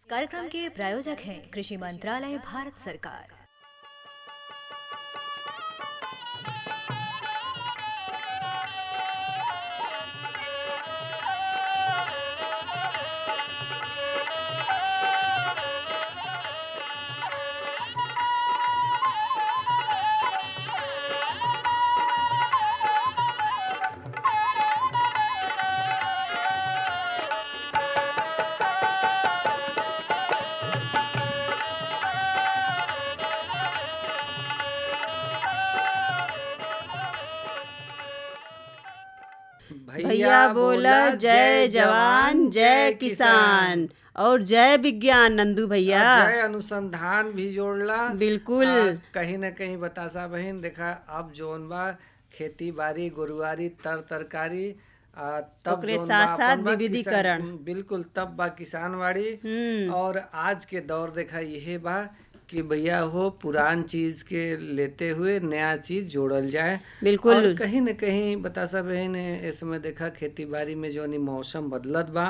कार्यक्रम के प्रायोजक हैं कृषि मंत्रालय, भारत सरकार। भैया बोला जय जवान जय किसान और जय विज्ञान नंदू भैया, जय अनुसंधान भी जोड़ला। बिल्कुल कहीं न कहीं बतासा बहन देखा अब जोन बा खेती बाड़ी गोरुआरी तर तरकारी तब ओकरे जोन साथ बा साथ अपन बा विविधीकरण। बिल्कुल तब बा किसानवाड़ी। और आज के दौर देखा यही बा कि भैया हो पुरान चीज के लेते हुए नया चीज जोड़ल जाए। बिल्कुल। और कहीं न कहीं बतासा बहन इस समय देखा खेती बाड़ी में जो मौसम बदलत बा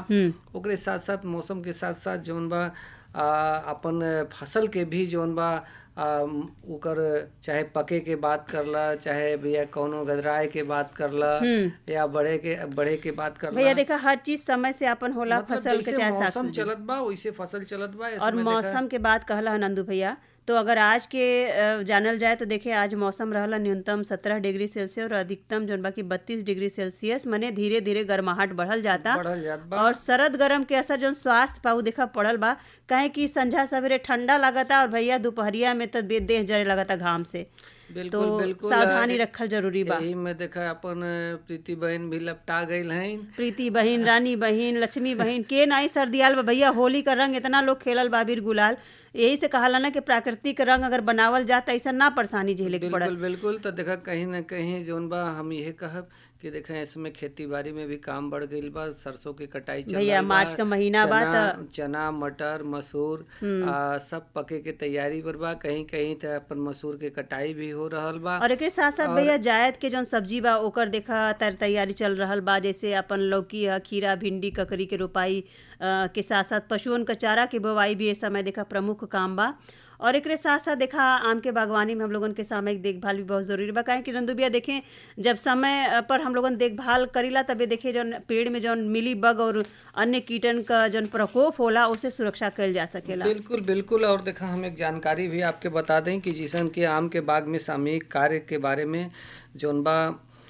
ओकरे साथ साथ मौसम के साथ साथ जौन बा अपन फसल के भी जौन बा ओकर चाहे पके के बात करला, चाहे भैया कौनो गदराए के बात करला या बढ़े के बात करला। भैया देखा हर चीज समय से अपन होला, मतलब फसल के चाहे मौसम साग चलत बा वैसे फसल चलत बा। और मौसम के बात कहला नंदू भैया, तो अगर आज के जानल जाए तो देखिए आज मौसम रहला न्यूनतम 17 डिग्री सेल्सियस और अधिकतम जौन बा की 32 डिग्री सेल्सियस। मने धीरे धीरे गर्माहट बढ़ल जाता और सरद गरम के असर जौन स्वास्थ्य पाऊ देखा पड़ल बा, काहे कि संझा सवेरे ठंडा लगता और भैया दोपहरिया में तो देह जरे लगता घाम से। बिल्कुल, तो बिल्कुल सावधानी रखल जरूरी बा। यही में देखा अपन प्रीति बहन भी लपटा गईल हैं। प्रीति बहन, रानी बहन, लक्ष्मी बहन के नाई सर्दियाल बा भैया। होली का रंग इतना लोग खेलल बाबीर गुलाल, यही से कहाला ना कि प्राकृतिक रंग अगर बनावल जाता ऐसा ना परेशानी झेले के पड़ल। बिल्कुल। तो देखा कहीं न कहीं जौन बा हम यही कहब कि देखा इसमें खेती बाड़ी में भी काम बढ़ गईल बा। सरसों की कटाई चल भैया मार्च का महीना बा त चना मटर मसूर सब पके के तैयारी पर बा। कहीं कहीं तो अपन मसूर के कटाई भी हो रहल बा। और एक साथ साथ भैया जायद के जौन सब्जी बा ओकर देखा तैयारी चल रहल बा। जैसे अपन लौकी है, खीरा, भिंडी, ककड़ी के रोपाई के साथ साथ पशुओं का चारा के बोवाई भी इस समय देखा प्रमुख काम बा। और एक साथ साथ देखा आम के बागवानी में हम लोगन के सामयिक देखभाल भी बहुत जरूरी बा। काहे कि नंदू भैया देखें जब समय पर हम लोगन देखभाल करीला तबे देखे जौन पेड़ में जौन मिली बग और अन्य कीटन का जौन प्रकोप होला उसे सुरक्षा कइल जा सकेला। बिल्कुल बिल्कुल। और देखा हम एक जानकारी भी आपके बता दें कि जिसन के आम के बाग में सामयिक कार्य के बारे में जौन बा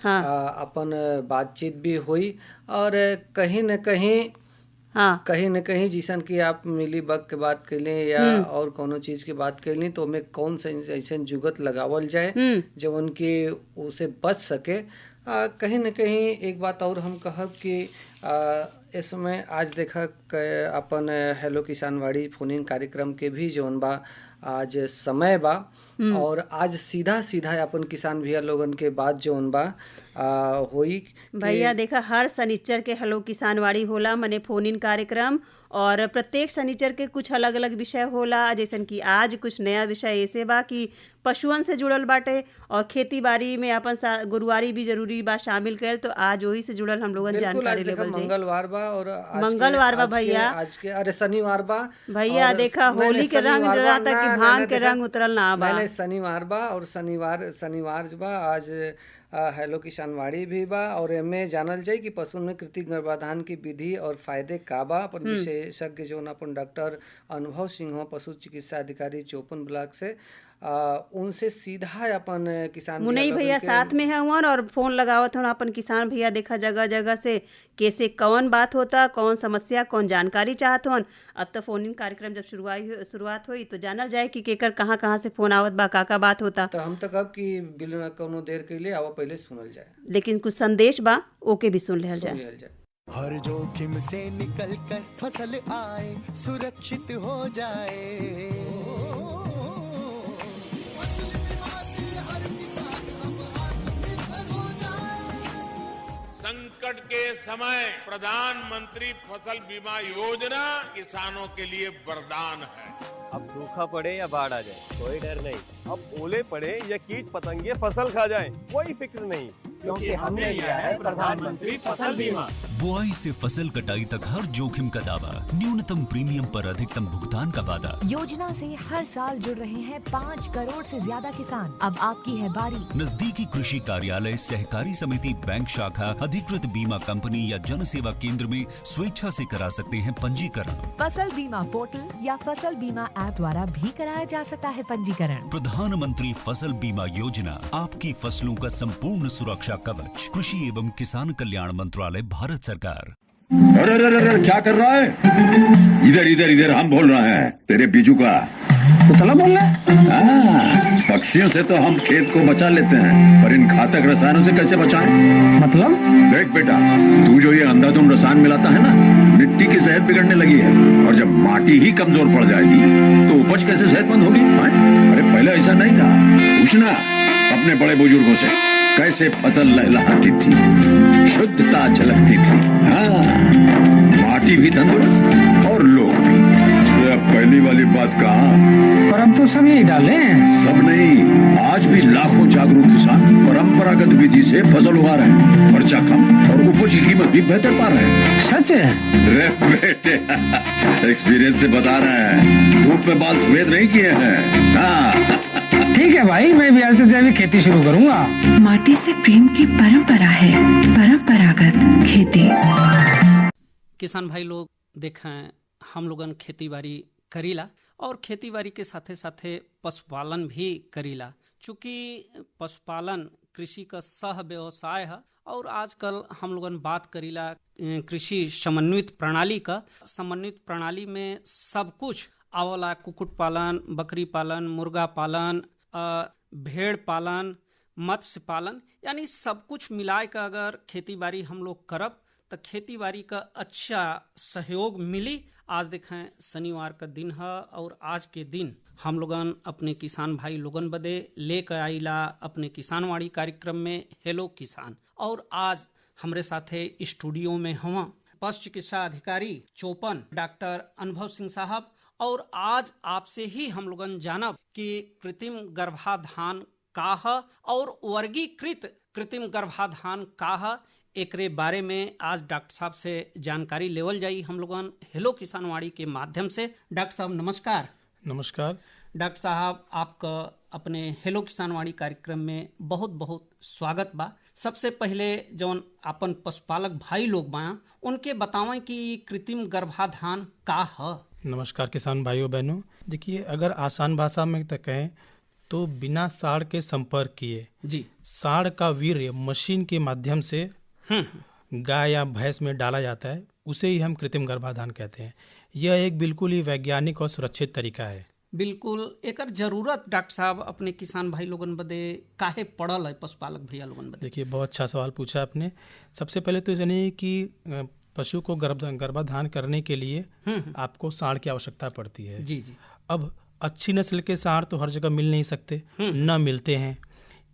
अपन बातचीत भी हुई। और कहीं न कहीं जिसन की आप मिली बग के बात कैलें या और कोनो चीज की बात कैलें तो हमें कौन सा ऐसा जुगत लगावल जाए जब उनकी उसे बच सके। कहीं न कहीं एक बात और हम कहब कि इस समय आज देखा अपन हेलो किसानवाड़ी फोन इन कार्यक्रम के भी जौन बा आज समय बा और आज सीधा अपन किसान भैया लोगन के बात जौन बा होई भैया देखा हर शनिचर के हेलो किसानवाड़ी होला मने फोन इन कार्यक्रम। और प्रत्येक शनिचर के कुछ अलग अलग विषय होला। जैसन कि आज कुछ नया विषय ऐसे बा कि पशुअन से जुड़ल बाटे और खेती बाड़ी में अपन गुरुवारी भी जरूरी बा शामिल कैल। तो आज वही से जुड़ल हम लोगन जानकारी लेवल जाए। मंगलवार बा और मंगलवार बा भैया, आज के अरे शनिवार बा भैया। देखा होली के रंग जराता कि भांग के रंग उतरल ना बा। शनिवार बा और शनिवार जो बा आज हेलो किसानवाड़ी भी बा। और एमे जानल जाए कि पशु में कृत्रिम गर्भाधान की विधि और फायदे का बा। अपन विशेषज्ञ जो अपन डॉक्टर अनुभव सिंह हो, पशु चिकित्सा अधिकारी चौपन ब्लॉक से, उनसे सीधा अपन किसान मुनई भैया साथ में है और फोन लगावत हो अपन किसान भैया। देखा जगह जगह से कैसे कौन बात होता, कौन समस्या, कौन जानकारी चाहत हो। अब तो फोन इन कार्यक्रम जब शुरुआत हुई तो जानल जाए कि केकर कहाँ से फोन आवत बा, का बात होता। तो हम तक अब कि बिना कोनो देर के लिए आवा पहले सुनल जाए, लेकिन कुछ संदेश बा ओके भी सुन लिहल जाए। हर जोखिम से निकल कर फसल आए, सुरक्षित हो जाए। संकट के समय प्रधानमंत्री फसल बीमा योजना किसानों के लिए वरदान है। अब सूखा पड़े या बाढ़ आ जाए कोई डर नहीं। अब ओले पड़े या कीट पतंगे फसल खा जाए कोई फिक्र नहीं, क्योंकि हमने लिया है प्रधानमंत्री फसल बीमा। बुआई से फसल कटाई तक हर जोखिम का दावा, न्यूनतम प्रीमियम पर अधिकतम भुगतान का वादा। योजना से हर साल जुड़ रहे हैं 5 करोड़ से ज्यादा किसान। अब आपकी है बारी। नजदीकी कृषि कार्यालय, सहकारी समिति, बैंक शाखा, अधिकृत बीमा कंपनी या जन सेवा केंद्र में स्वेच्छा से करा सकते हैं पंजीकरण। फसल बीमा पोर्टल या फसल बीमा ऐप द्वारा भी कराया जा सकता है पंजीकरण। प्रधानमंत्री फसल बीमा योजना, आपकी फसलों का संपूर्ण सुरक्षा कवच। कृषि एवं किसान कल्याण मंत्रालय, भारत सरकार। अरे अरे अरे क्या कर रहा है? इधर इधर इधर, हम बोल रहे हैं तेरे बीजू का। तो चला बोल रहा है। पक्षियों से तो हम खेत को बचा लेते हैं, पर इन घातक रसायनों से कैसे बचाएं? मतलब? देख बेटा, तू जो ये अंधाधुंध रसायन मिलाता है ना, मिट्टी की सेहत बिगड़ने लगी है। और जब माटी ही कमजोर पड़ जाएगी तो उपज कैसे सेहतमंद होगी? अरे पहले ऐसा नहीं था। पूछना अपने बड़े बुजुर्गों से, कैसे फसल लहलहाती थी, शुद्धता झलकती थी। हाँ, माटी भी तंदुरुस्त और लोग भी। अब पहली वाली बात कहाँ? पर हम तो सब यही डाले हैं। सब नहीं, आज भी लाखों जागरूक किसान परंपरागत विधि से फसल उगा रहे हैं। खर्चा कम और उपज की कीमत भी बेहतर पा रहे हैं। सच है? रे बेटे, एक्सपीरियंस से बता रहे हैं, धूप में बाल सफेद नहीं किए हैं। हाँ। ठीक है भाई, मैं भी आज से जैविक खेती शुरू करूंगा। माटी से प्रेम की परंपरा है, परंपरागत खेती। किसान भाई लोग देखें, हम लोगन खेती बाड़ी करीला और खेती बाड़ी के साथे साथे पशुपालन भी करीला। चूँकि पशुपालन कृषि का सह व्यवसाय है और आजकल हम लोगन बात करीला कृषि समन्वित प्रणाली का। समन्वित प्रणाली में सब कुछ आवला, कुक्कुट पालन, बकरी पालन, मुर्गा पालन, भेड़ पालन, मत्स्य पालन, यानी सब कुछ मिलाए का अगर खेती बाड़ी हम लोग करब तो खेती बाड़ी का अच्छा सहयोग मिली। आज देखें शनिवार का दिन है और आज के दिन हम लोगन अपने किसान भाई लोगन बदे लेकर आइला अपने किसानवाड़ी कार्यक्रम में हेलो किसान। और आज हमरे साथे स्टूडियो में हवा पशु चिकित्सा अधिकारी चौपन डॉक्टर अनुभव सिंह साहब। और आज आपसे ही हम लोगन जानब कि कृत्रिम गर्भाधान का है और वर्गीकृत कृत्रिम गर्भाधान का है, एकरे बारे में आज डॉक्टर साहब से जानकारी लेवल जाई हम लोगन हेलो किसानवाड़ी के माध्यम से। डॉक्टर साहब नमस्कार। नमस्कार डॉक्टर साहब, आपका अपने हेलो किसानवाड़ी कार्यक्रम में बहुत बहुत स्वागत बा। सबसे पहले जौन अपन पशुपालक भाई लोग बा उनके बतावें कि कृत्रिम गर्भाधान का है। नमस्कार किसान भाइयों बहनों, देखिए अगर आसान भाषा में तो कहें तो बिना साढ़ के संपर्क किए जी साढ़ का वीर्य मशीन के माध्यम से गाय या भैंस में डाला जाता है, उसे ही हम कृत्रिम गर्भाधान कहते हैं। यह एक बिल्कुल ही वैज्ञानिक और सुरक्षित तरीका है। बिल्कुल एकर जरूरत डॉक्टर साहब अपने किसान भाई लोगन बदे काहे पड़ल है, पशुपालक भैया लोगन बदे? देखिए बहुत अच्छा सवाल पूछा आपने। सबसे पहले तो जानिए कि पशु को गर्भाधान करने के लिए आपको साढ़ की आवश्यकता पड़ती है। जी जी। अब अच्छी नस्ल के साढ़ तो हर जगह मिल नहीं सकते, न मिलते हैं,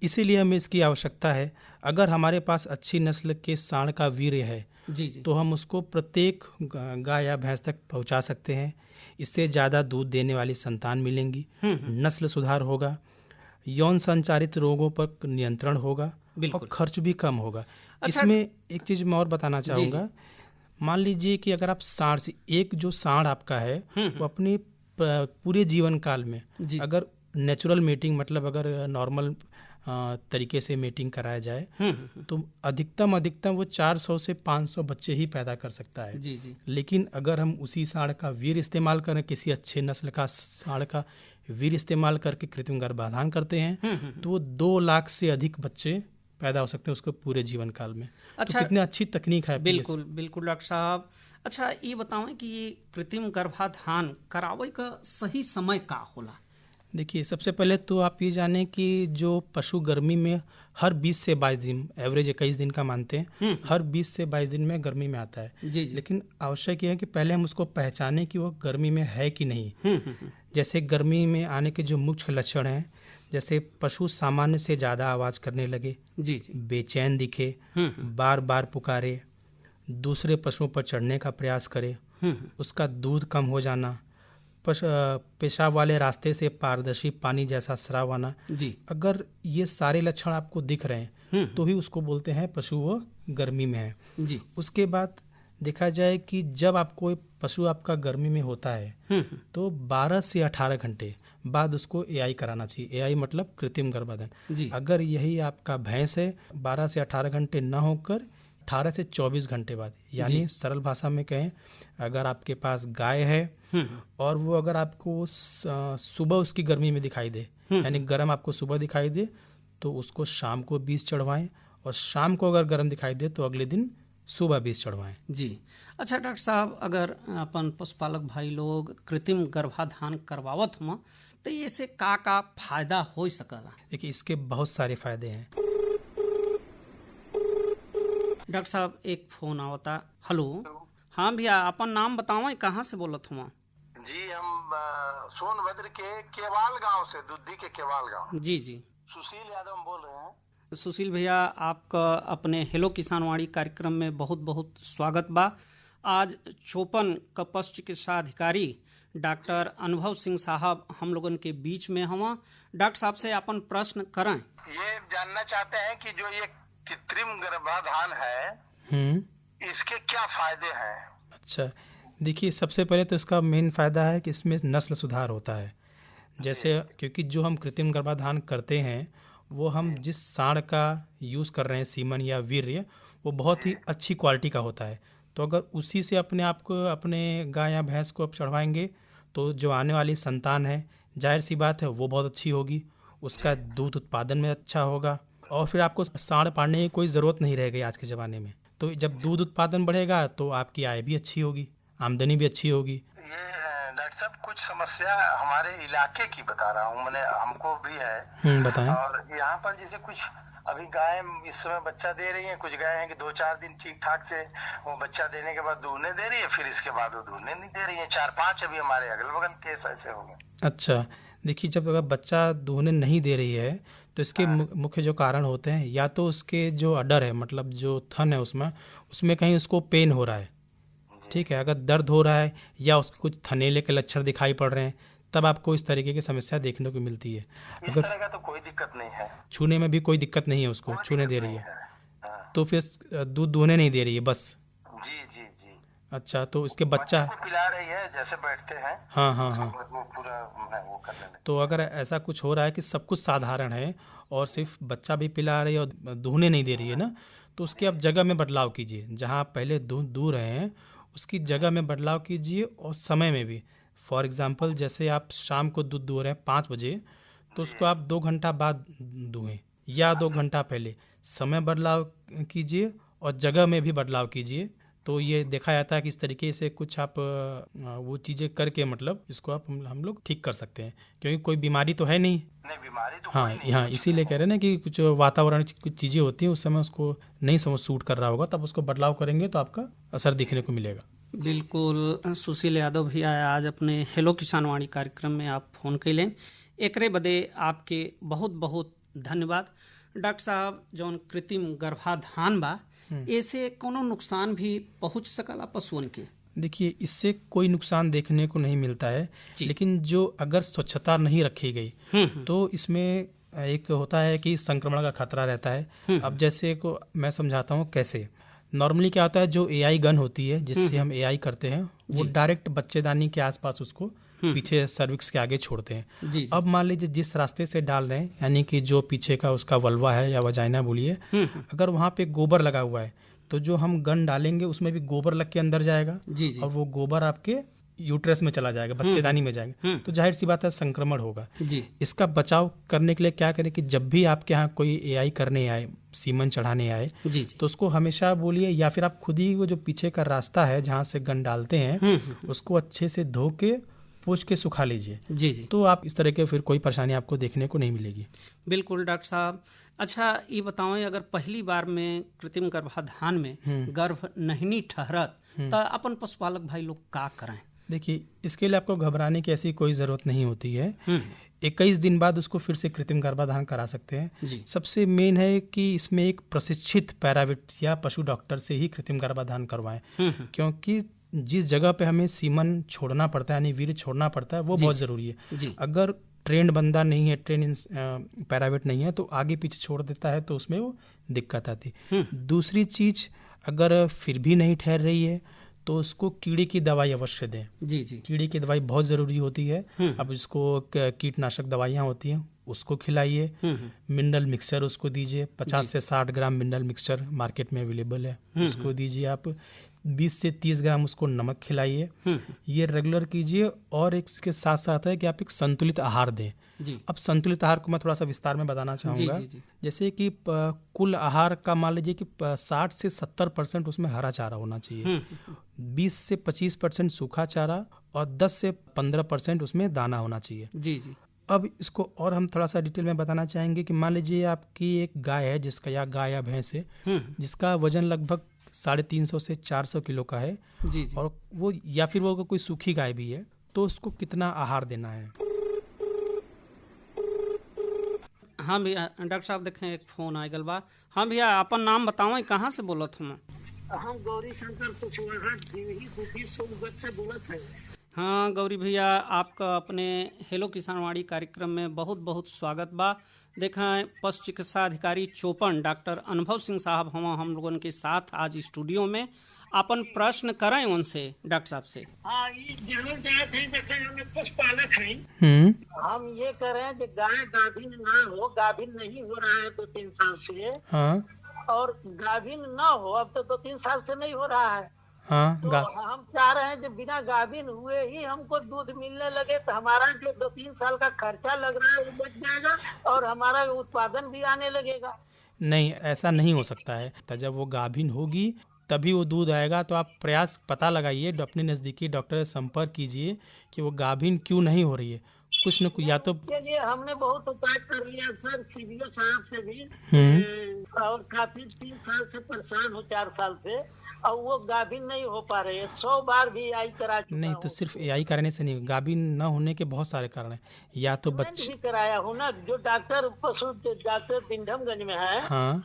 इसीलिए हमें इसकी आवश्यकता है। अगर हमारे पास अच्छी नस्ल के साढ़ का वीर्य है जी जी, तो हम उसको प्रत्येक गाय या भैंस तक पहुंचा सकते हैं। इससे ज़्यादा दूध देने वाली संतान मिलेंगी, नस्ल सुधार होगा, यौन संचारित रोगों पर नियंत्रण होगा और खर्च भी कम होगा। इसमें एक चीज़ मैं और बताना चाहूँगा। मान लीजिए कि अगर आप साढ़ से एक जो साढ़ आपका है वो अपनी पूरे जीवन काल में अगर नेचुरल मीटिंग मतलब अगर नॉर्मल तरीके से मीटिंग कराया जाए तो अधिकतम वो 400 से 500 बच्चे ही पैदा कर सकता है। जी जी। लेकिन अगर हम उसी साढ़ का वीर्य इस्तेमाल करें, किसी अच्छे नस्ल का साढ़ का वीर्य इस्तेमाल करके कृत्रिम गर्भाधान करते हैं तो वो 2 लाख से अधिक बच्चे पैदा हो सकते हैं उसको पूरे जीवन काल में। अच्छा, तो कितनी अच्छी तकनीक है। बिल्कुल बिल्कुल डॉक्टर साहब। अच्छा ये बतावें कि ये कृत्रिम गर्भाधान करावे का सही समय का होला? देखिए सबसे पहले तो आप ये जानें कि जो पशु गर्मी में हर 20 से 22 दिन, एवरेज 21 दिन का मानते हैं, हर 20 से 22 दिन में गर्मी में आता है। जी जी। लेकिन आवश्यक ये है कि पहले हम उसको पहचानें कि वो गर्मी में है कि नहीं। जैसे गर्मी में आने के जो मुख्य लक्षण हैं, जैसे पशु सामान्य से ज़्यादा आवाज़ करने लगे, जी जी, बेचैन दिखे, बार बार पुकारे, दूसरे पशुओं पर चढ़ने का प्रयास करे, उसका दूध कम हो जाना, पेशाब वाले रास्ते से पारदर्शी पानी जैसा स्राव आना। जी। अगर ये सारे लक्षण आपको दिख रहे हैं तो ही उसको बोलते हैं पशु वो गर्मी में है जी। उसके बाद देखा जाए कि जब आपको पशु आपका गर्मी में होता है तो 12 से 18 घंटे बाद उसको एआई कराना चाहिए। एआई मतलब कृत्रिम गर्भाधान। अगर यही आपका भैंस है 12 से 18 घंटे ना होकर 18 से 24 घंटे बाद, यानी सरल भाषा में कहें अगर आपके पास गाय है और वो अगर आपको सुबह उसकी गर्मी में दिखाई दे, यानी गर्म आपको सुबह दिखाई दे, तो उसको शाम को 20 चढ़वाएं, और शाम को अगर गर्म दिखाई दे तो अगले दिन सुबह 20 चढ़वाएं। जी। अच्छा डॉक्टर साहब, अगर अपन पशुपालक भाई लोग कृत्रिम गर्भाधान करवावत हुआ तो इससे का फायदा हो सकला? देखिए इसके बहुत सारे फायदे हैं। डॉक्टर साहब एक फोन आवता। हेलो। हाँ भैया, अपन नाम बताओ, कहाँ से बोलत हुआ? जी हम सोनभद्र के केवाल गांव से, दुद्धी के केवाल गांव। जी जी। सुशील यादव बोल रहे हैं। सुशील भैया, आपका अपने हेलो किसानवाड़ी कार्यक्रम में बहुत बहुत स्वागत बा। आज चौपन का पशु चिकित्सा अधिकारी डॉक्टर अनुभव सिंह साहब हम लोगन के बीच में हुआ। डॉक्टर साहब से अपन प्रश्न करें। ये जानना चाहते हैं कि जो ये कृत्रिम गर्भाधान है इसके क्या फायदे हैं? अच्छा, देखिए सबसे पहले तो इसका मेन फायदा है कि इसमें नस्ल सुधार होता है। जैसे क्योंकि जो हम कृत्रिम गर्भाधान करते हैं वो हम जिस साँड़ का यूज़ कर रहे हैं, सीमन या वीर्य, वो बहुत ही अच्छी क्वालिटी का होता है। तो अगर उसी से अपने आप को, अपने गाय या भैंस को आप चढ़वाएंगे तो जो आने वाली संतान है, जाहिर सी बात है वो बहुत अच्छी होगी, उसका दूध उत्पादन में अच्छा होगा, और फिर आपको साँड़ पालने की कोई ज़रूरत नहीं रह गई आज के ज़माने में। तो जब दूध उत्पादन बढ़ेगा तो आपकी आय भी अच्छी होगी, आमदनी भी अच्छी होगी। डॉक्टर साहब कुछ समस्या हमारे इलाके की बता रहा हूँ, मैंने हमको भी है। बताएं। और यहाँ पर जैसे कुछ अभी गाय इस समय बच्चा दे रही है, कुछ गाय हैं कि 2-4 दिन ठीक ठाक से वो बच्चा देने के बाद दूधने दे रही है, फिर इसके बाद वो दूधने नहीं दे रही है। 4-5 अभी हमारे अगल बगल केस ऐसे हो गए। अच्छा, देखिए जब अगर बच्चा दूधने नहीं दे रही है तो इसके मुख्य जो कारण होते हैं, या तो उसके जो अडर है, मतलब जो थन है उसमें कहीं उसको पेन हो रहा है, ठीक है, अगर दर्द हो रहा है या उसको कुछ थनेले के लक्षण दिखाई पड़ रहे हैं, तब आपको इस तरीके की समस्या देखने को मिलती है। इस तरह का तो कोई दिक्कत नहीं है, छूने में भी कोई दिक्कत नहीं है, उसको छूने दे रही है तो फिर दूध दूहने नहीं दे रही है बस। जी जी जी। अच्छा, तो इसके बच्चा को पिला रही है जैसे बैठते हैं। हाँ, वो पूरा वो कर लेने। तो अगर ऐसा कुछ हो रहा है कि सब कुछ साधारण है और सिर्फ बच्चा भी पिला रही है और दूहने नहीं दे रही है ना, तो उसके आप जगह में बदलाव कीजिए। जहाँ आप पहले दूध दूह रहे हैं उसकी जगह में बदलाव कीजिए, और समय में भी। फॉर एग्जांपल जैसे आप शाम को दूध दूह रहे हैं 5 बजे, तो उसको आप 2 घंटा बाद दूहें या 2 घंटा पहले। समय बदलाव कीजिए और जगह में भी बदलाव कीजिए। तो ये देखा जाता है कि इस तरीके से कुछ आप वो चीज़ें करके मतलब इसको आप हम लोग ठीक कर सकते हैं, क्योंकि कोई बीमारी तो है नहीं। बीमारी तो हाँ हाँ, इसीलिए कह रहे हैं ना कि कुछ वातावरण कुछ चीज़ें होती हैं, उस समय उसको नहीं समझ सूट कर रहा होगा, तब उसको बदलाव करेंगे तो आपका असर दिखने को मिलेगा। बिल्कुल। सुशील यादव भैया, आज अपने हेलो किसानवाड़ी कार्यक्रम में आप फोन कैलें, एकरे बदे आपके बहुत बहुत धन्यवाद। डॉक्टर साहब, जौन कृत्रिम गर्भाधान बा, ऐसे कोनो नुकसान भी पहुंच सकला पशुओं के? देखिए इससे कोई नुकसान देखने को नहीं मिलता है, लेकिन जो अगर स्वच्छता नहीं रखी गई तो इसमें एक होता है कि संक्रमण का खतरा रहता है। अब जैसे को मैं समझाता हूँ कैसे। नॉर्मली क्या होता है, जो एआई गन होती है जिससे हम एआई करते हैं, वो डायरेक्ट बच्चेदानी के आसपास उसको पीछे सर्विक्स के आगे छोड़ते हैं। अब मान लीजिए जिस रास्ते से डाल रहे हैं, यानी कि जो पीछे का उसका वल्वा है या वजाइना बोलिए, अगर वहाँ पे गोबर लगा हुआ है तो जो हम गन डालेंगे उसमें भी गोबर लग के अंदर जाएगा, और वो गोबर आपके यूट्रस में चला जाएगा, बच्चेदानी में जाएगा, तो जाहिर सी बात है संक्रमण होगा। इसका बचाव करने के लिए क्या करें कि जब भी आपके यहाँ कोई एआई करने आए, सीमन चढ़ाने आए, तो उसको हमेशा बोलिए, या फिर आप खुद ही वो जो पीछे का रास्ता है जहाँ से गन डालते हैं उसको अच्छे से धो के पोंछ के सुखा लीजिए। जी, तो आप इस तरह के फिर कोई परेशानी आपको देखने को नहीं मिलेगी। बिल्कुल डॉक्टर साहब। अच्छा, ये बताओ, अगर पहली बार में कृत्रिम गर्भाधान में गर्भ नहीं ठहरत तो अपन पशुपालक भाई लोग का करें? देखिए इसके लिए आपको घबराने की ऐसी कोई ज़रूरत नहीं होती है। 21 दिन बाद उसको फिर से कृत्रिम गर्भाधान करा सकते हैं। सबसे मेन है कि इसमें एक प्रशिक्षित पैराविट या पशु डॉक्टर से ही कृत्रिम गर्भाधान करवाएं, क्योंकि जिस जगह पे हमें सीमन छोड़ना पड़ता है, यानी वीर्य छोड़ना पड़ता है, वो बहुत ज़रूरी है। अगर ट्रेंड बंदा नहीं है, पैरावेट नहीं है, तो आगे पीछे छोड़ देता है, तो उसमें वो दिक्कत आती। दूसरी चीज़, अगर फिर भी नहीं ठहर रही है तो उसको कीड़े की दवाई अवश्य दें। जी जी, कीड़े की दवाई बहुत ज़रूरी होती है। अब इसको कीटनाशक दवाइयाँ होती हैं, उसको खिलाइए। मिनरल मिक्सचर उसको दीजिए, 50 से 60 ग्राम मिनरल मिक्सचर मार्केट में अवेलेबल है, उसको दीजिए आप। 20 से 30 ग्राम उसको नमक खिलाइए। ये रेगुलर कीजिए। और इसके साथ साथ है कि आप एक संतुलित आहार दें। जी। अब संतुलित आहार को मैं थोड़ा सा विस्तार में बताना चाहूँगा। जी। जैसे कि कुल आहार का मान लीजिए कि 60 से 70% उसमें हरा चारा होना चाहिए, 20 से 25% सूखा चारा और 10 से 15% उसमें दाना होना चाहिए। जी जी। अब इसको और हम थोड़ा सा डिटेल में बताना चाहेंगे कि मान लीजिए आपकी एक गाय है, जिसका या गाय या भैंस है, जिसका वजन लगभग 350 से 400 किलो का है। जी जी। और वो या फिर वो कोई सूखी गाय भी है, तो उसको कितना आहार देना है? हाँ भैया, डॉक्टर साहब देखें एक फ़ोन आ गल बा। हाँ भैया, अपन नाम बताओ, कहाँ से बोलत हूँ? हम गौरी शंकर कुशवाहा जीवही कुटी सोनभद्र से बोलत है। हाँ गौरी भैया, आपका अपने हेलो किसानवाड़ी कार्यक्रम में बहुत बहुत स्वागत बा। देखें पशु चिकित्सा अधिकारी चोपन डॉक्टर अनुभव सिंह साहब हम लोगों के साथ आज स्टूडियो में। अपन प्रश्न करें उनसे, डॉक्टर साहब से। हाँ, ये जानना चाहते हैं, देखें हम एक पशुपालक हैं। हम ये कह रहे हैं कि गाय गाभिन ना हो, गाभिन नहीं हो रहा है 2-3 साल से। हाँ। और गाभिन ना हो, अब तो 2-3 साल से नहीं हो रहा है। हाँ, तो हम चाह रहे हैं जब बिना गाभिन हुए ही हमको दूध मिलने लगे तो हमारा जो 2-3 साल का खर्चा लग रहा है वो बच जाएगा और हमारा उत्पादन भी आने लगेगा। नहीं, ऐसा नहीं हो सकता है। तो जब वो गाभिन होगी तभी वो दूध आएगा। तो आप प्रयास पता लगाइए, अपने नज़दीकी डॉक्टर से संपर्क कीजिए कि वो गाभिन क्यों नहीं हो रही है। कुछ न कुछ या तो के लिए हमने बहुत उपाय कर लिया सर, सीबीओ साहब से भी, और काफी 3 साल से परेशान हो, 4 साल से, और वो गाभिन नहीं हो पा रहे हैं। 100 बार भी एआई करा चुका नहीं, तो सिर्फ एआई कराने से नहीं, गाभिन न होने के बहुत सारे कारण हैं। या तो बच्चे भी कराया हूँ ना, जो डॉक्टर पशु डॉक्टर पिंडमगंज में है, हाँ,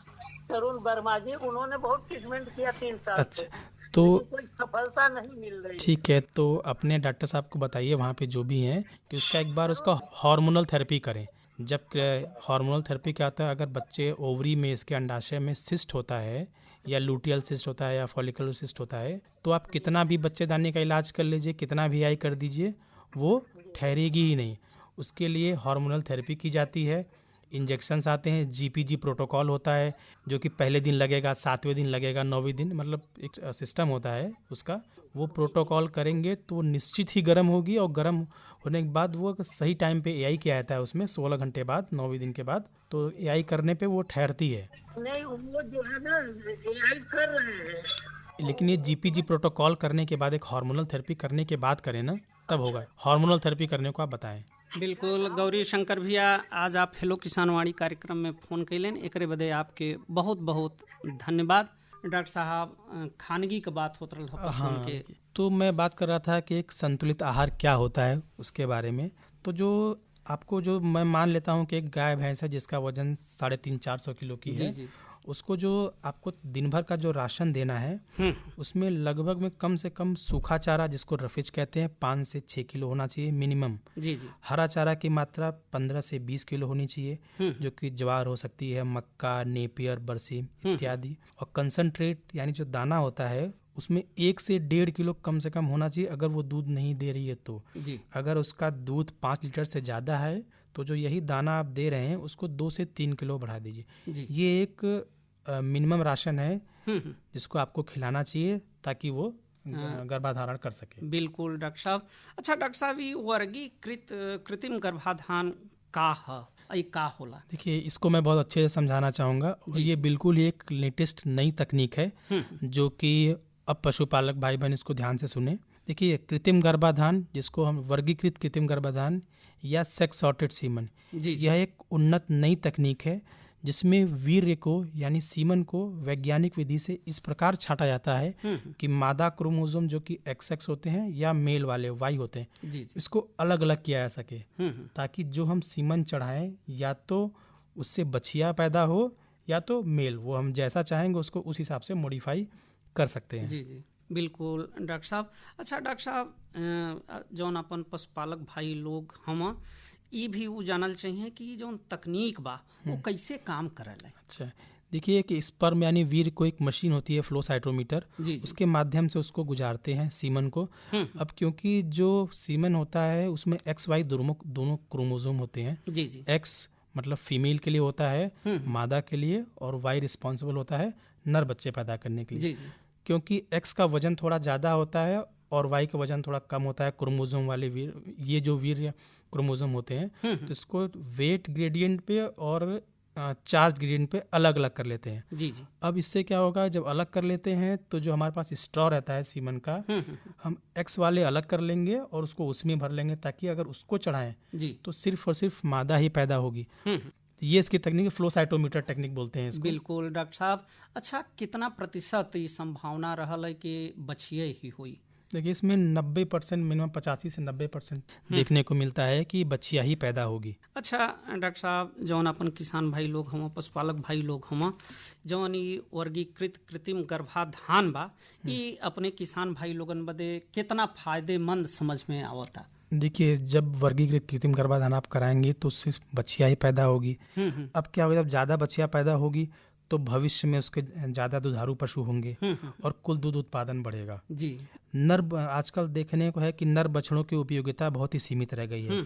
तरुण वर्मा जी, उन्होंने बहुत ट्रीटमेंट किया 3 साल से। तो कोई सफलता नहीं मिल रही। ठीक है, तो अपने डॉक्टर साहब को बताइए वहाँ पे जो भी हैं कि उसका एक बार उसका हार्मोनल थेरेपी करें। जब हार्मोनल थेरेपी क्या होता है, अगर बच्चे ओवरी में, इसके अंडाशय में सिस्ट होता है या लूटियल सिस्ट होता है या फॉलिकुलर सिस्ट होता है, तो आप कितना भी बच्चेदानी का इलाज कर लीजिए, कितना भी आई कर दीजिए, वो ठहरेगी ही नहीं। उसके लिए हार्मोनल थेरेपी की जाती है। इंजेक्शन्स आते हैं, जीपीजी प्रोटोकॉल होता है, जो कि पहले दिन लगेगा, 7वें दिन लगेगा, 9वें दिन, मतलब एक सिस्टम होता है उसका। वो प्रोटोकॉल करेंगे तो निश्चित ही गर्म होगी, और गर्म होने के बाद वो सही टाइम पे एआई किया जाता है उसमें 16 घंटे बाद, 9वें दिन के बाद, तो एआई करने पे वो ठहरती है। नहीं, वो जो है ना एआई कर रहे हैं, लेकिन ये जीपीजी प्रोटोकॉल करने के बाद, एक हार्मोनल थेरेपी करने के बाद करें ना, तब होगा। हार्मोनल थेरेपी करने को आप बताएं। बिल्कुल गौरी शंकर भैया, आज आप हेलो किसानवाड़ी कार्यक्रम में फ़ोन कैलें, एकरे बदे आपके बहुत बहुत धन्यवाद। डॉक्टर साहब, खानगी की बात होत रहा हाँ, तो मैं बात कर रहा था कि एक संतुलित आहार क्या होता है उसके बारे में। तो जो आपको, जो मैं मान लेता हूँ कि एक गाय भैंस है जिसका वजन 350-400 किलो की है, जी। उसको जो आपको दिन भर का जो राशन देना है, उसमें लगभग में कम से कम सूखा चारा, जिसको रफेज कहते हैं, 5 से 6 किलो होना चाहिए मिनिमम। जी जी। हरा चारा की मात्रा 15 से 20 किलो होनी चाहिए, जो कि ज्वार हो सकती है, मक्का, नेपियर, बरसीम इत्यादि। और कंसंट्रेट यानी जो दाना होता है, उसमें 1 से 1.5 किलो कम से कम होना चाहिए, अगर वो दूध नहीं दे रही है तो। जी। अगर उसका दूध 5 लीटर से ज़्यादा है तो जो यही दाना आप दे रहे हैं उसको 2 से 3 किलो बढ़ा दीजिए। ये एक मिनिमम राशन है जिसको आपको खिलाना चाहिए ताकि वो गर्भाधारण कर सके। बिल्कुल डॉक्टर साहब। अच्छा डॉक्टर साहब, ये वर्गीकृत कृत्रिम गर्भाधान का होला? देखिए, इसको मैं बहुत अच्छे से समझाना चाहूँगा। ये बिल्कुल एक लेटेस्ट नई तकनीक है जो कि अब पशुपालक भाई बहन इसको ध्यान से सुने। देखिए, कृत्रिम गर्भाधान, जिसको हम वर्गीकृत कृत्रिम गर्भाधान या सेक्स सॉर्टेड सीमन, यह एक उन्नत नई तकनीक है जिसमें वीर्य को यानी सीमन को वैज्ञानिक विधि से इस प्रकार छांटा जाता है कि मादा क्रोमोसोम जो कि XX होते हैं या मेल वाले Y होते हैं, इसको अलग अलग किया जा सके, ताकि जो हम सीमन चढ़ाएं या तो उससे बछिया पैदा हो या तो मेल, वो हम जैसा चाहेंगे उसको उस हिसाब से मॉडिफाई कर सकते हैं। बिल्कुल डॉक्टर साहब। अच्छा डॉक्टर साहब, जौन अपन पशुपालक भाई लोग हम ई भी वो जानल चाहिए कि जौन तकनीक बा वो कैसे काम करल है। अच्छा, देखिए कि स्पर्म यानी वीर को एक मशीन होती है फ्लो साइटोमीटर, उसके माध्यम से उसको गुजारते हैं सीमन को। अब क्योंकि जो सीमन होता है उसमें XY दोनों क्रोमोसोम होते हैं। जी जी। X मतलब फीमेल के लिए होता है, मादा के लिए, और Y रिस्पॉन्सिबल होता है नर बच्चे पैदा करने के लिए। जी जी। क्योंकि X का वजन थोड़ा ज़्यादा होता है और Y का वजन थोड़ा कम होता है, क्रोमोसोम वाले वीर, ये जो वीर क्रोमोसोम होते हैं, तो इसको वेट ग्रेडियंट पे और चार्ज ग्रेडियंट पे अलग अलग कर लेते हैं। जी जी। अब इससे क्या होगा, जब अलग कर लेते हैं तो जो हमारे पास स्ट्रॉ रहता है सीमन का, हम X वाले अलग कर लेंगे और उसको उसमें भर लेंगे, ताकि अगर उसको चढ़ाएं तो सिर्फ और सिर्फ मादा ही पैदा होगी। ये इसकी तकनीक फ्लो साइटोमीटर टेक्निक बोलते हैं इसको। बिल्कुल डॉक्टर साहब। अच्छा, कितना प्रतिशत ये संभावना रहल है कि बचिए ही हुई? देखिए इसमें 90% मिनिमम 85 से 90% देखने को मिलता है कि बच्चियाँ ही पैदा होगी। अच्छा डॉक्टर साहब, जौन अपन किसान भाई लोग हम, पशुपालक भाई लोग हम, जौन ये वर्गीकृत कृत्रिम गर्भाधान बा, ये अपने किसान भाई लोगन बदे कितना फायदेमंद समझ में आवता? देखिए जब वर्गीकृत कृत्रिम गर्भाधान आप कराएंगे तो उससे बच्चियाँ ही पैदा होगी। अब क्या होगा, जब ज़्यादा बच्चियाँ पैदा होगी तो भविष्य में उसके ज़्यादा दुधारू पशु होंगे और कुल दूध उत्पादन बढ़ेगा। जी। आजकल देखने को है कि नर बछड़ों की उपयोगिता बहुत ही सीमित रह गई है।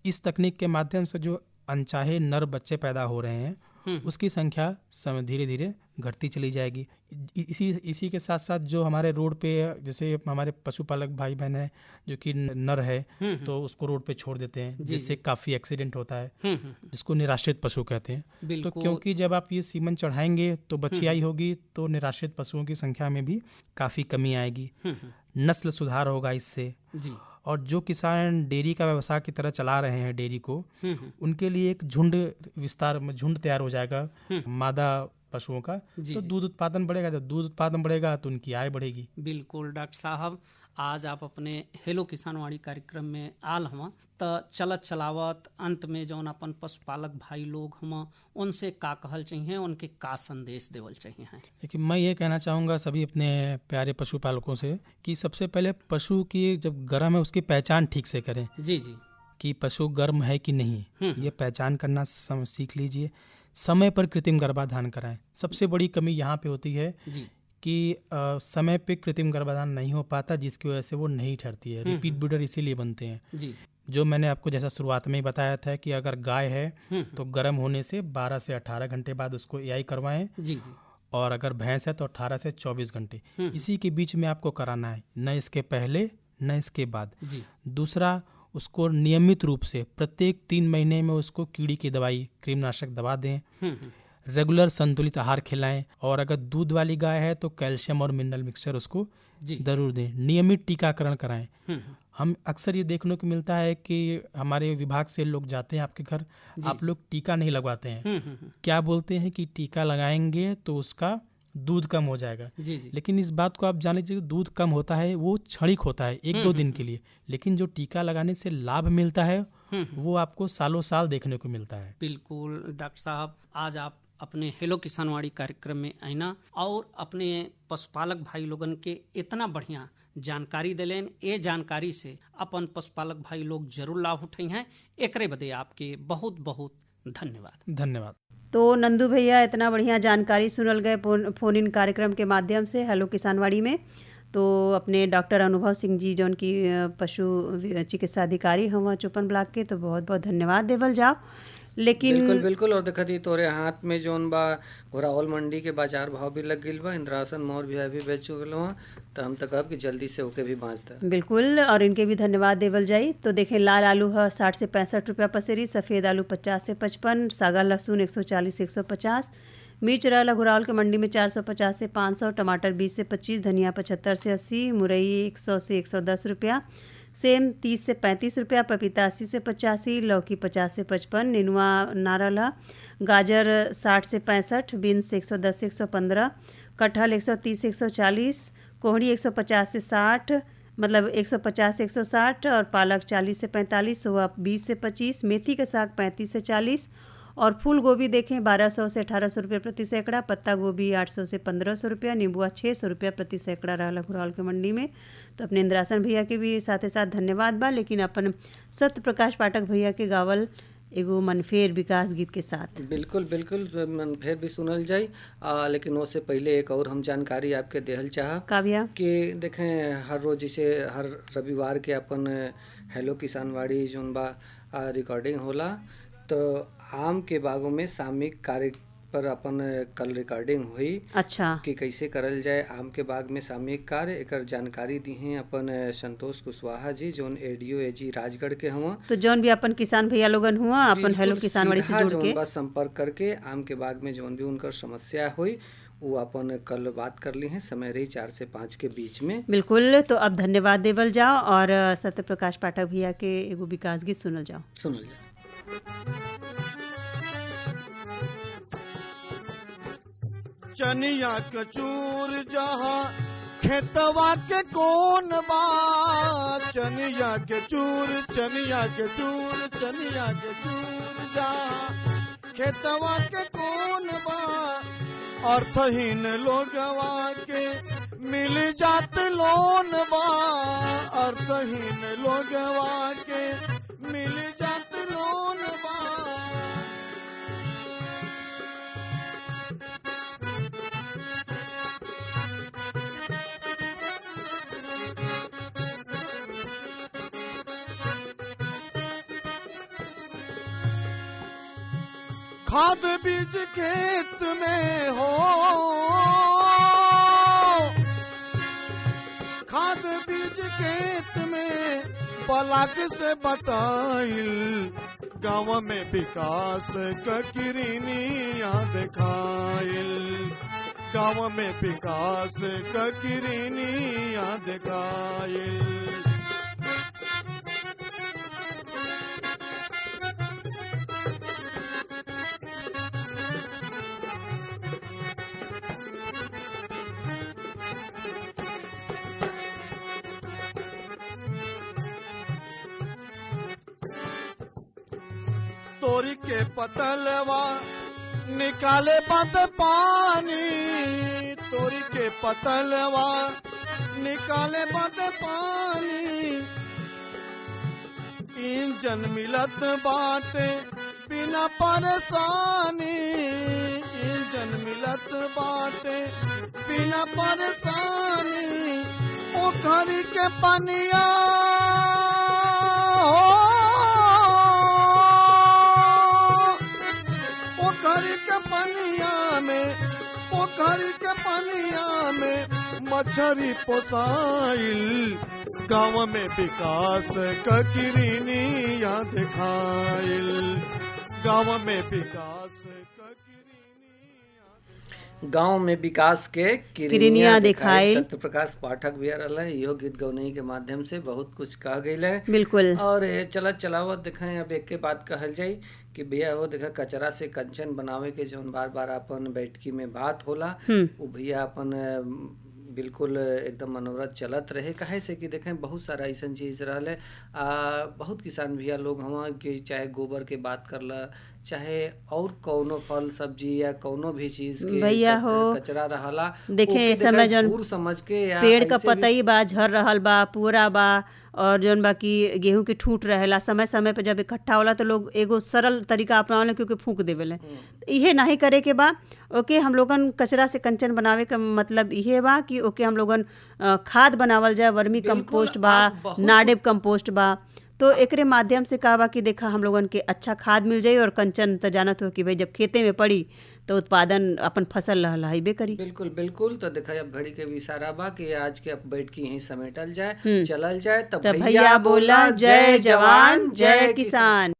इस तकनीक के माध्यम से जो अनचाहे नर बच्चे पैदा हो रहे हैं उसकी संख्या धीरे धीरे घटती चली जाएगी। इसी के साथ साथ जो हमारे रोड पे, जैसे हमारे पशुपालक भाई बहन है जो कि नर है तो उसको रोड पे छोड़ देते हैं, जिससे काफ़ी एक्सीडेंट होता है, जिसको निराश्रित पशु कहते हैं। तो क्योंकि जब आप ये सीमन चढ़ाएंगे तो बच्चियाई होगी तो निराश्रित पशुओं की संख्या में भी काफ़ी कमी आएगी, नस्ल सुधार होगा इससे। और जो किसान डेयरी का व्यवसाय की तरह चला रहे हैं डेयरी को, उनके लिए एक झुंड तैयार हो जाएगा मादा पशुओं का, तो दूध उत्पादन बढ़ेगा। जब दूध उत्पादन बढ़ेगा तो उनकी आय बढ़ेगी। बिल्कुल डॉक्टर साहब, आज आप अपने हेलो किसानवाड़ी कार्यक्रम में आल हम तो चलत चलावत अंत में जौन अपन पशुपालक भाई लोग हम, उनसे का कहल चाहिए, उनके का संदेश देवल चाहिए? लेकिन मैं ये कहना चाहूँगा सभी अपने प्यारे पशुपालकों से कि सबसे पहले पशु की जब गर्म है उसकी पहचान ठीक से करें। जी जी। कि पशु गर्म है कि नहीं, ये पहचान करना सीख लीजिए। समय पर कृत्रिम गर्भाधान कराएं। सबसे बड़ी कमी यहाँ पे होती है कि समय पे कृत्रिम गर्भाधान नहीं हो पाता, जिसकी वजह से वो नहीं ठहरती है। रिपीट ब्रीडर इसीलिए बनते हैं जी। जो मैंने आपको जैसा शुरुआत में ही बताया था कि अगर गाय है तो गर्म होने से 12 से 18 घंटे बाद उसको एआई करवाएं जी जी। और अगर भैंस है तो 18 से 24 घंटे, इसी के बीच में आपको कराना है, न इसके पहले न इसके बाद जी। दूसरा, उसको नियमित रूप से प्रत्येक 3 महीने में उसको कीड़ी की दवाई, कृमिनाशक दवा दें, रेगुलर संतुलित आहार खिलाएं, और अगर दूध वाली गाय है तो कैल्शियम और मिनरल मिक्सचर उसको जरूर दें। नियमित टीकाकरण कराएं। हम अक्सर ये देखने को मिलता है कि हमारे विभाग से लोग जाते हैं आपके घर, आप लोग टीका नहीं लगवाते हैं। क्या बोलते हैं कि टीका लगाएंगे तो उसका दूध कम हो जाएगा जी जी। लेकिन इस बात को आप जान लीजिए, दूध कम होता है वो क्षणिक होता है, 1-2 दिन के लिए, लेकिन जो टीका लगाने से लाभ मिलता है वो आपको सालों साल देखने को मिलता है। बिल्कुल डॉक्टर साहब, आज आप अपने हेलो किसानवाड़ी कार्यक्रम में आईना और अपने पशुपालक भाई लोगन के इतना बढ़िया जानकारी दिलेन। ये जानकारी से अपन पशुपालक भाई लोग जरूर लाभ उठाई हैं। एकरे बदे आपके बहुत बहुत धन्यवाद। धन्यवाद। तो नंदू भैया इतना बढ़िया जानकारी सुनल गए फोन इन कार्यक्रम के माध्यम से हेलो किसानवाड़ी में। तो अपने डॉक्टर अनुभव सिंह जी जो उनकी पशु चिकित्सा अधिकारी हम चौपन ब्लॉक के, तो बहुत बहुत धन्यवाद देवल जाओ। लेकिन बिल्कुल बिल्कुल। और देखा थी तोरे हाथ में जोन बा घोरावल मंडी के बाजार भाव भी लग गई बा, इंद्रासन मोर भी अभी बेच चुकल हुआ, तो हम तो कहब कि जल्दी से होके भी बाँचता। बिल्कुल, और इनके भी धन्यवाद देवल जाई। तो देखें, लाल आलू है 60 से 65 रुपया पसेरी, सफ़ेद आलू 50 से 55, सागा लहसुन 140 से 150, मिर्च रहला घोरावल के मंडी में 450 से 500, टमाटर 20 से 25, धनिया 75 से 80, मुरई 100 से 110 रुपया, सेम 30 से 35 रुपया, पपीता 80 से 85, लौकी 50 से 55, नेनुआ नारला, गाजर 60 से 65, बीन्स 110 से 115, कटहल 130 से 140, कोहड़ी 150 से 60, मतलब 150 से 160, और पालक 40 से 45, सोआ 20 से 25, मेथी का साग 35 से 40, और फूल गोभी देखें 1200 से 1800 रुपये प्रति सैकड़ा, पत्ता गोभी 800 से 1500 रुपया, नींबुआ 600 रुपया प्रति सैकड़ा रहला घुरावल के मंडी में। तो अपने इंद्रासन भैया के भी साथे साथ धन्यवाद बा। लेकिन अपन सत्य प्रकाश पाठक भैया के गावल एगो मनफेर विकास गीत के साथ बिल्कुल बिल्कुल मनफेर भी सुनल जाई। लेकिन उससे पहले एक और हम जानकारी आपके देहल चाह काव्या कि देखें हर रोज जैसे हर रविवार के अपन हेलो किसानवाड़ी जोन बा रिकॉर्डिंग होला, तो आम के बागों में सामूहिक कार्य पर अपन कल रिकॉर्डिंग हुई। अच्छा कि कैसे करल जाए आम के बाग में सामूहिक कार्य, एकर जानकारी दी हैं अपन संतोष कुशवाहा जी जोन एडीओ एजी राजगढ़ के हुआ। तो जौन भी अपन किसान भैया लोगन हुआ अपन हेलो किसानवाड़ी से जुड़ के संपर्क करके आम के बाग में जोन भी उनकर समस्या हुई वो अपन कल बात कर ली है। समय रही 4 से 5 के बीच में। बिल्कुल। तो अब धन्यवाद देवल जाओ और सत्य प्रकाश पाठक भैया के एगो विकास गीत सुनल जाओ। चनिया कचूर जहाँ खेतवा के कौन बा, चनिया के चूर चनिया के चूर चनिया के चूर जहाँ खेतवा के कौन बा, अर्थहीन लोगवा के मिल जात लोन बा, अर्थहीन लोगवा के मिल जात लोन बा। खाद बीज खेत में हो, खाद बीज खेत में पलाक से बताइल, गाँव में विकास क किरनिया दिखाइल, गाँव में विकास क किरनिया दिखाइल। तोरी के पतलवा निकाले बंद पानी, तोरी के पतलवा निकाले बंद पानी, इंजन मिलत बाटे बिना परेशानी, इंजन मिलत बाटे बिना परेशानी, पोखरी के पनिया पोखरी के पनिया में, पोखरी के पनिया में मछरी पोसाइल, गाँव में विकास क किरनिया दिखाइल, गाँव में विकास गांव में विकास के किरनिया दिखाई। सत्य प्रकाश पाठक भी रहला है, इहो गीत गौनई के माध्यम से बहुत कुछ कह गई है। बिल्कुल। और चलत चलावत देखें अब एक के बात कहल जाई कि भैया हो देखा कचरा से कंचन बनावे के जौन बार बार अपन बैठकी में बात होला वो भैया अपन बिल्कुल एकदम मनोरथ चलत रहे। काहे से कि देखें बहुत सारा ऐसा चीज रहले बहुत किसान भैया लोग हुआ कि चाहे गोबर के बात करला, चाहे और कौनो फल सब्जी या कौनो भी चीज के भैया हो कचरा रहला, देखे समय जौन समझ के या पेड़ का पतई बा झर रहल बा पूरा बा और जौन बाकी गेहूं के ठूट रहेला, समय समय पे जब इकट्ठा होला तो लोग एगो सरल तरीका अपनावले क्योंकि फूंक देवेले। इहे नहीं करे के बा। ओके हम लोगन कचरा से कंचन बनावे का मतलब इहे बा कि ओके हम लोगन खाद बनावल जाए, वर्मी कंपोस्ट बा, नाडेप कंपोस्ट बा, तो एकरे माध्यम से का बा कि देखा हम लोगन के अच्छा खाद मिल जाई और कंचन तो जानत हो कि भाई जब खेते में पड़ी तो उत्पादन अपन फसल लहलाइबे करी। बिल्कुल बिल्कुल। तो देखा अब घड़ी के भी इशारा बा कि आज के अब बैठ के यहीं समेटल जाए, चलल जाए। तब भैया बोला जय जवान जय किसान।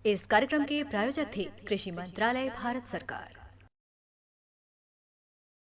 इस कार्यक्रम के प्रायोजक थे कृषि मंत्रालय भारत सरकार।